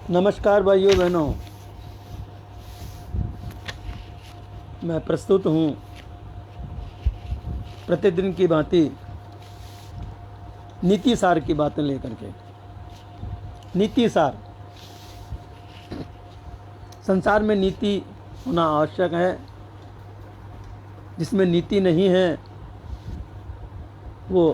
नमस्कार भाइयों बहनों, मैं प्रस्तुत हूँ प्रतिदिन की भांति नीति सार की बातें लेकर के। नीति सार, संसार में नीति होना आवश्यक है। जिसमें नीति नहीं है वो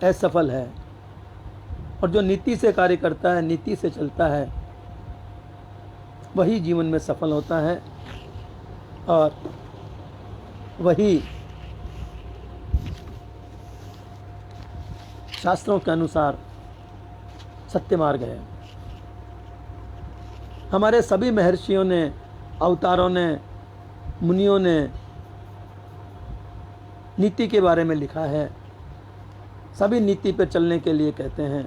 असफल है, और जो नीति से कार्य करता है, नीति से चलता है, वही जीवन में सफल होता है और वही शास्त्रों के अनुसार सत्य मार्ग है। हमारे सभी महर्षियों ने, अवतारों ने, मुनियों ने नीति के बारे में लिखा है। सभी नीति पर चलने के लिए कहते हैं,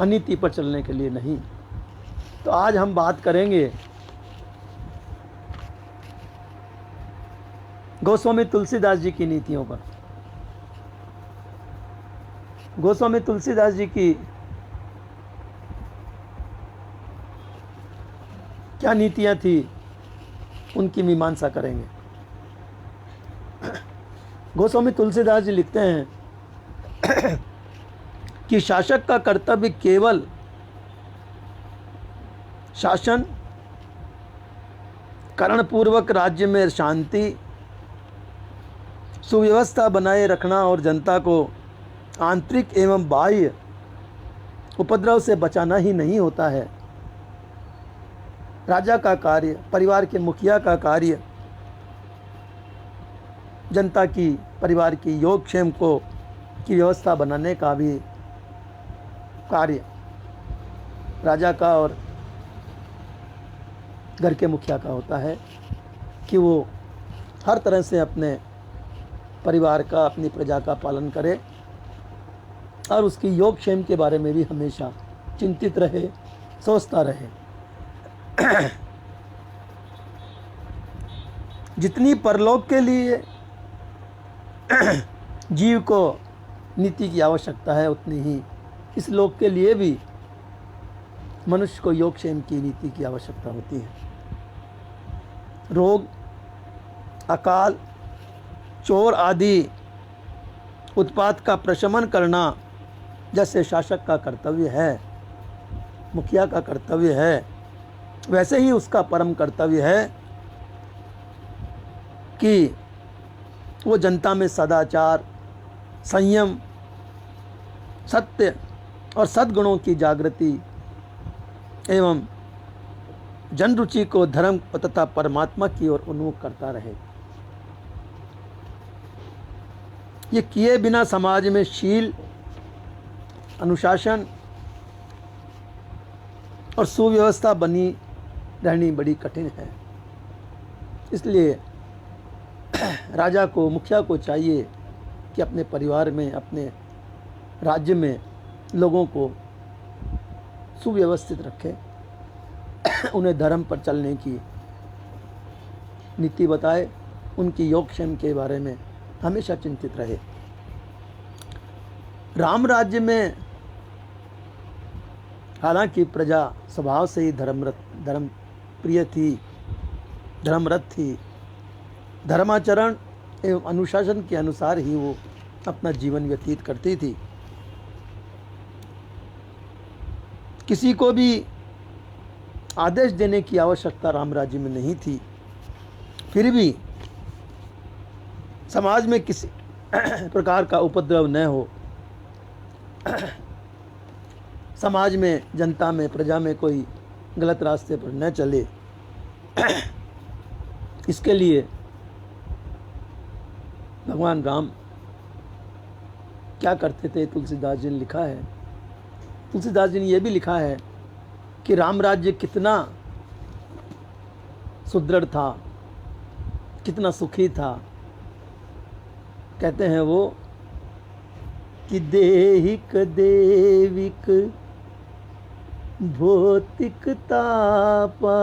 अनीति पर चलने के लिए नहीं। तो आज हम बात करेंगे गोस्वामी तुलसीदास जी की नीतियों पर। गोस्वामी तुलसीदास जी की क्या नीतियां थी, उनकी मीमांसा करेंगे। गोस्वामी तुलसीदास जी लिखते हैं कि शासक का कर्तव्य केवल शासन, करणपूर्वक राज्य में शांति, सुव्यवस्था बनाए रखना और जनता को आंतरिक एवं बाह्य उपद्रव से बचाना ही नहीं होता है। राजा का कार्य, परिवार के मुखिया का कार्य जनता की, परिवार की योगक्षेम की व्यवस्था बनाने का भी कार्य राजा का और घर के मुखिया का होता है कि वो हर तरह से अपने परिवार का, अपनी प्रजा का पालन करे और उसकी योगक्षेम के बारे में भी हमेशा चिंतित रहे, सोचता रहे। जितनी परलोक के लिए जीव को नीति की आवश्यकता है, उतनी ही इस लोक के लिए भी मनुष्य को योगक्षेम की नीति की आवश्यकता होती है। रोग, अकाल, चोर आदि उत्पात का प्रशमन करना जैसे शासक का कर्तव्य है, मुखिया का कर्तव्य है, वैसे ही उसका परम कर्तव्य है कि वो जनता में सदाचार, संयम, सत्य और सद्गुणों की जागृति एवं जन रुचि को धर्म तथा परमात्मा की ओर उन्मुख करता रहे। ये किए बिना समाज में शील, अनुशासन और सुव्यवस्था बनी रहनी बड़ी कठिन है। इसलिए राजा को, मुखिया को चाहिए कि अपने परिवार में, अपने राज्य में लोगों को सुव्यवस्थित रखे, उन्हें धर्म पर चलने की नीति बताए, उनकी योगक्षेम के बारे में हमेशा चिंतित रहे। राम राज्य में हालांकि प्रजा स्वभाव से ही धर्म प्रिय थी, धर्मरत थी, धर्माचरण एवं अनुशासन के अनुसार ही वो अपना जीवन व्यतीत करती थी। किसी को भी आदेश देने की आवश्यकता राम राज्य में नहीं थी। फिर भी समाज में किसी प्रकार का उपद्रव न हो, समाज में, जनता में, प्रजा में कोई गलत रास्ते पर न चले, इसके लिए भगवान राम क्या करते थे, तुलसीदास जी ने लिखा है। तुलसीदास जी ने यह भी लिखा है कि राम राज्य कितना सुदृढ़ था, कितना सुखी था। कहते हैं वो कि देहिक देविक भौतिक तापा,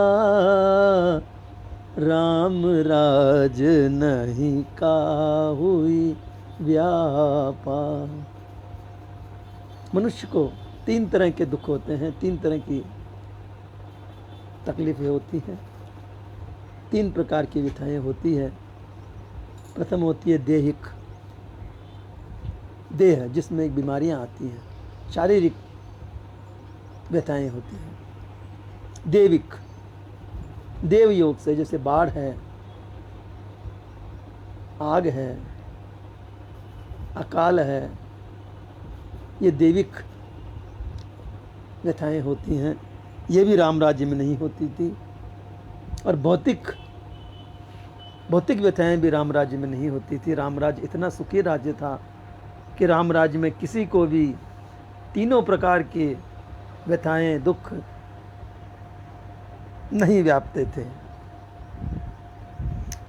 राम राज नहीं काहुई व्यापा। मनुष्य को तीन तरह के दुख होते हैं, तीन तरह की तकलीफ़ें होती हैं, तीन प्रकार की व्यथाएं होती है। प्रथम होती है देहिक, देह जिसमें एक बीमारियां आती हैं, शारीरिक व्यथाएं होती हैं। देविक, देव योग से, जैसे बाढ़ है, आग है, अकाल है, ये देविक व्यथाएं होती हैं। ये भी राम राज्य में नहीं होती थी। और भौतिक व्यथाएं भी राम राज्य में नहीं होती थी। राम राज्य इतना सुखी राज्य था कि राम राज्य में किसी को भी तीनों प्रकार के व्यथाएं, दुख नहीं व्यापते थे।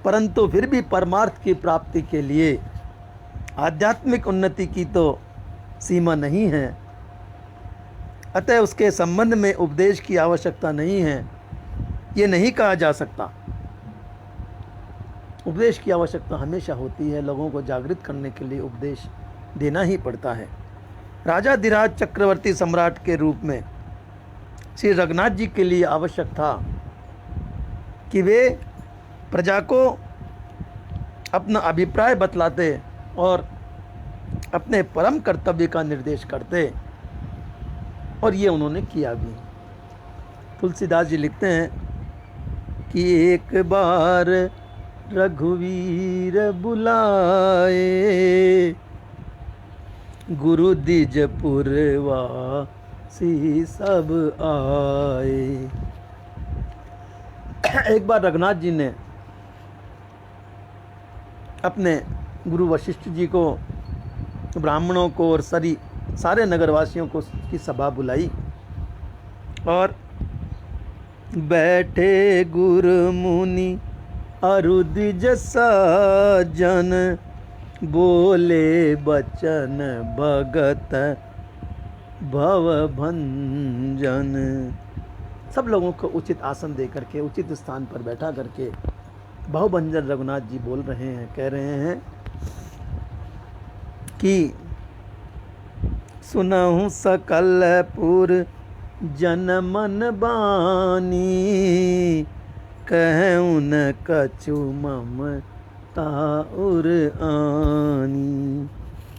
परंतु फिर भी परमार्थ की प्राप्ति के लिए आध्यात्मिक उन्नति की तो सीमा नहीं है, अतः उसके संबंध में उपदेश की आवश्यकता नहीं है, ये नहीं कहा जा सकता। उपदेश की आवश्यकता हमेशा होती है, लोगों को जागृत करने के लिए उपदेश देना ही पड़ता है। राजाधिराज चक्रवर्ती सम्राट के रूप में श्री रघुनाथ जी के लिए आवश्यक था कि वे प्रजा को अपना अभिप्राय बतलाते और अपने परम कर्तव्य का निर्देश करते, और ये उन्होंने किया भी। तुलसीदास जी लिखते हैं कि एक बार रघुवीर बुलाए, गुरु द्विजपुर वासी सब आए। एक बार रघुनाथ जी ने अपने गुरु वशिष्ठ जी को, ब्राह्मणों को और सारे नगरवासियों को की सभा बुलाई, और बैठे गुरु मुनि अरु द्विज सज्जन, बोले बचन भगत भव भंजन। सब लोगों को उचित आसन दे करके, उचित स्थान पर बैठा करके भवभंजन रघुनाथ जी बोल रहे हैं, कह रहे हैं कि सुनहु सकल पुर जन मन बानी, कहूँ न कछु ममता उर आनी।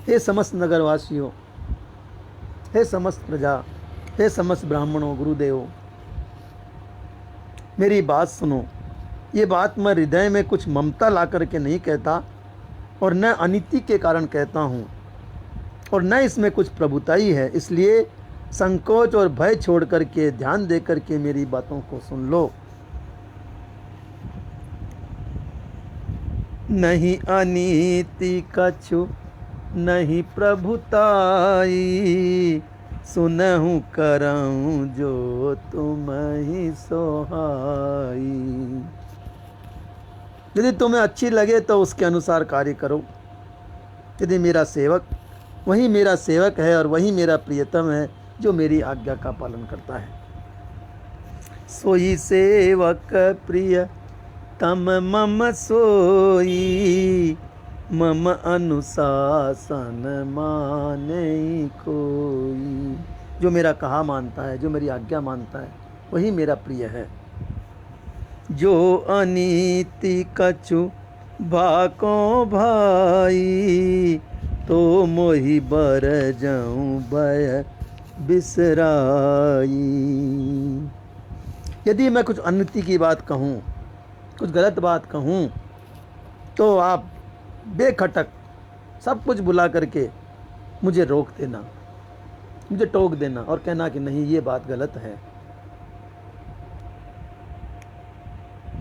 हे समस्त नगरवासियों, हे समस्त प्रजा, हे समस्त ब्राह्मणों, गुरुदेवों, मेरी बात सुनो। ये बात मैं हृदय में कुछ ममता ला करके नहीं कहता, और न अनिति के कारण कहता हूँ, और न इसमें कुछ प्रभुताई है। इसलिए संकोच और भय छोड़ करके, ध्यान दे करके मेरी बातों को सुन लो। नहीं अनीति कछु नहीं प्रभुताई, सुनहु करऊं जो तुम ही सोहाई। यदि तुम्हें अच्छी लगे तो उसके अनुसार कार्य करो। यदि मेरा सेवक, वही मेरा सेवक है और वही मेरा प्रियतम है जो मेरी आज्ञा का पालन करता है। सोई सेवक प्रिय तम मम सोई, मम अनुशासन माने कोई। जो मेरा कहा मानता है, जो मेरी आज्ञा मानता है, वही मेरा प्रिय है। जो अनीति कछु भाको भाई, तो मोहि बर जाऊं भय बिसराई। यदि मैं कुछ अनिति की बात कहूँ, कुछ गलत बात कहूँ, तो आप बेखटक सब कुछ बुला करके मुझे रोक देना, मुझे टोक देना और कहना कि नहीं, ये बात गलत है।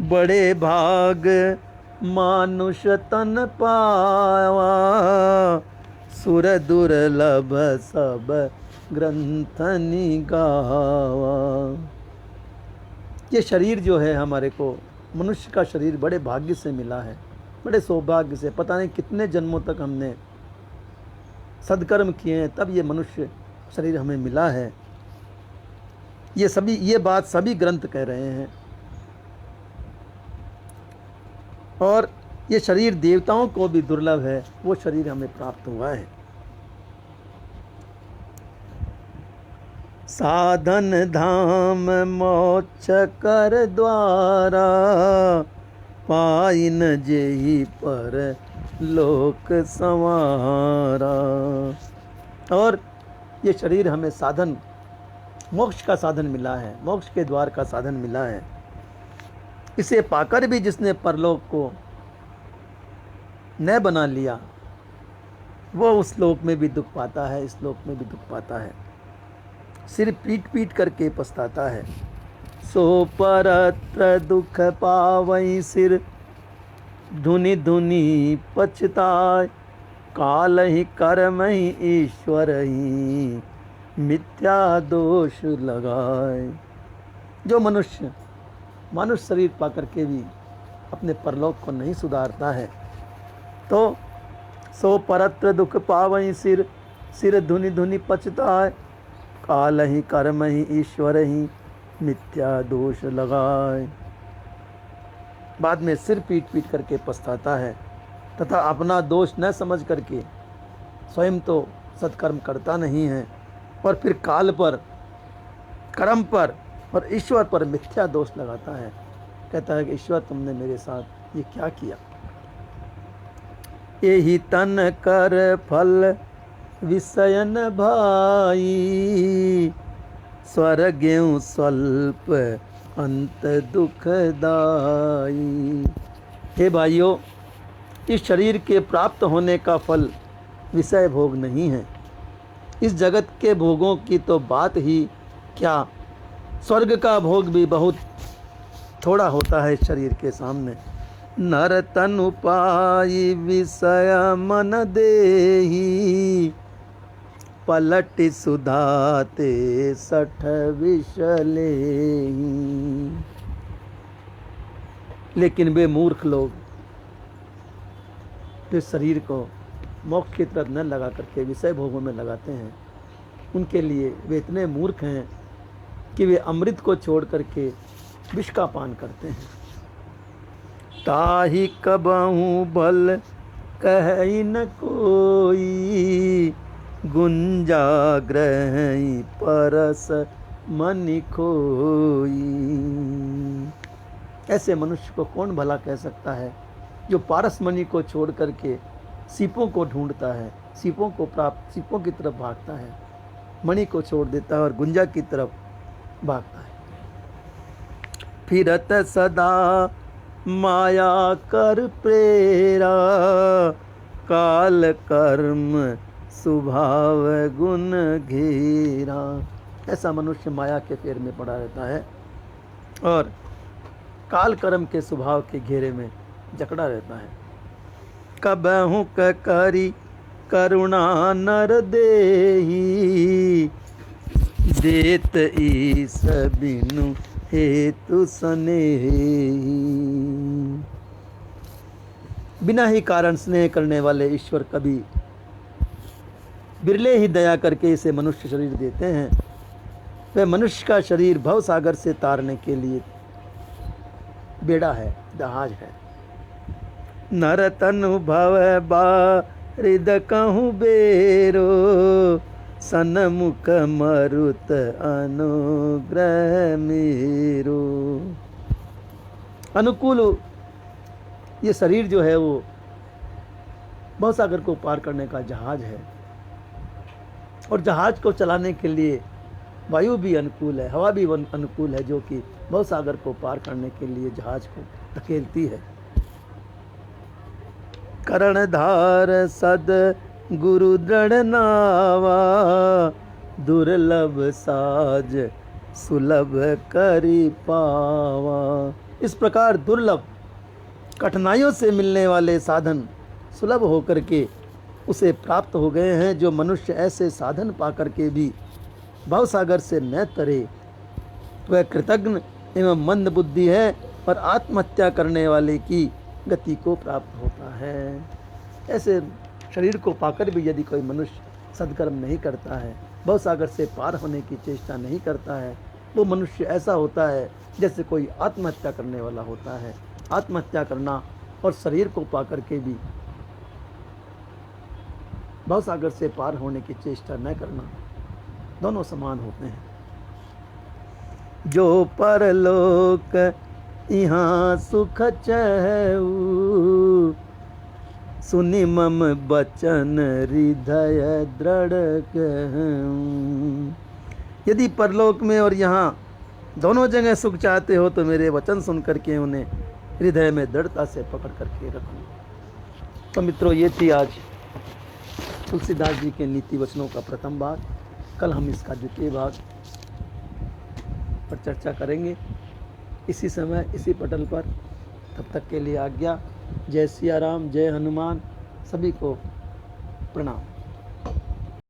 बड़े भाग मानुष तन पावा, सुर दुर्लभ सब ग्रंथ निगावा। ये शरीर जो है हमारे को, मनुष्य का शरीर बड़े भाग्य से मिला है, बड़े सौभाग्य से। पता नहीं कितने जन्मों तक हमने सद्कर्म किए हैं, तब ये मनुष्य शरीर हमें मिला है। ये बात सभी ग्रंथ कह रहे हैं। और ये शरीर देवताओं को भी दुर्लभ है, वो शरीर हमें प्राप्त हुआ है। साधन धाम मोक्ष कर द्वारा, पाइन जेहि पर लोक संवारा। और ये शरीर हमें साधन, मोक्ष का साधन मिला है, मोक्ष के द्वार का साधन मिला है। इसे पाकर भी जिसने परलोक को न बना लिया, वो उस लोक में भी दुख पाता है, इस लोक में भी दुख पाता है, सिर पीट पीट करके पछताता है। सो परत्र दुख पावई सिर, धुनि धुनि पछताय, काल ही कर्म ही ईश्वर ही, मिथ्या दोष लगाए। जो मनुष्य शरीर पाकर के भी अपने परलोक को नहीं सुधारता है, तो सो परत्र दुख पावई सिर, सिर धुनि धुनि पछताय, काल ही कर्म ही ईश्वर ही, मिथ्या दोष लगाए। बाद में सिर पीट पीट करके पछताता है तथा अपना दोष न समझ करके स्वयं तो सत्कर्म करता नहीं है, और फिर काल पर, कर्म पर और ईश्वर पर मिथ्या दोष लगाता है। कहता है कि ईश्वर तुमने मेरे साथ ये क्या किया। यही तन कर फल विषयन भाई, स्वर्ग स्वल्प अंत दुखदाई। हे भाइयों, इस शरीर के प्राप्त होने का फल विषय भोग नहीं है। इस जगत के भोगों की तो बात ही क्या, स्वर्ग का भोग भी बहुत थोड़ा होता है इस शरीर के सामने। नर तनु पाई विषय मन देही, पलट सुधाते सठ विषले। लेकिन वे मूर्ख लोग जो शरीर को मोक्ष की तरफ न लगा करके विषय भोगों में लगाते हैं, उनके लिए वे इतने मूर्ख हैं कि वे अमृत को छोड़ करके विष का पान करते हैं। ताहि कबहू बल कहि न कोई, गुंजा ग्रही परस मनि खोई। ऐसे मनुष्य को कौन भला कह सकता है जो पारस मणि को छोड़ करके सीपों को ढूंढता है, सीपों की तरफ भागता है, मणि को छोड़ देता है और गुंजा की तरफ भागता है। फिरत सदा माया कर प्रेरा, काल कर्म स्वभाव गुण घेरा। ऐसा मनुष्य माया के फेर में पड़ा रहता है और काल कर्म के स्वभाव के घेरे में जकड़ा रहता है। कबहु करी करुणा नर देही, देत ईस बिनु हेतु स्नेही। बिना ही कारण स्नेह करने वाले ईश्वर कभी बिरले ही दया करके इसे मनुष्य शरीर देते हैं। वह मनुष्य का शरीर भव सागर से तारने के लिए बेड़ा है, जहाज है। नर तनु भव बारिद कहूँ बेरो, सन्मुख मरुत अनुग्रह मेरो। अनुकूल ये शरीर जो है वो भवसागर को पार करने का जहाज है, और जहाज को चलाने के लिए वायु भी अनुकूल है, हवा भी अनुकूल है, जो कि भवसागर को पार करने के लिए जहाज को धकेलती है। करणधार सद गुरु दृढ़ नावा, दुर्लभ साज सुलभ करी पावा। इस प्रकार दुर्लभ कठिनाइयों से मिलने वाले साधन सुलभ होकर के उसे प्राप्त हो गए हैं। जो मनुष्य ऐसे साधन पाकर के भी भवसागर से न तरे, वह कृतज्ञ एवं मंद बुद्धि है और आत्महत्या करने वाले की गति को प्राप्त होता है। ऐसे शरीर को पाकर भी यदि कोई मनुष्य सद्कर्म नहीं करता है, भवसागर से पार होने की चेष्टा नहीं करता है, वो मनुष्य ऐसा होता है जैसे कोई आत्महत्या करने वाला होता है। आत्महत्या करना और शरीर को पाकर के भी भवसागर से पार होने की चेष्टा न करना, दोनों समान होते हैं। जो परलोक यहाँ सुख चहु, सुनि मम बचन हृदय दृढ़ कहूँ। यदि परलोक में और यहाँ दोनों जगह सुख चाहते हो तो मेरे वचन सुन करके उन्हें हृदय में दृढ़ता से पकड़ करके रखो। तो मित्रों, ये थी आज तुलसीदास जी के नीति वचनों का प्रथम भाग। कल हम इसका द्वितीय भाग पर चर्चा करेंगे, इसी समय इसी पटल पर। तब तक के लिए आज्ञा। जय सिया राम, जय हनुमान। सभी को प्रणाम।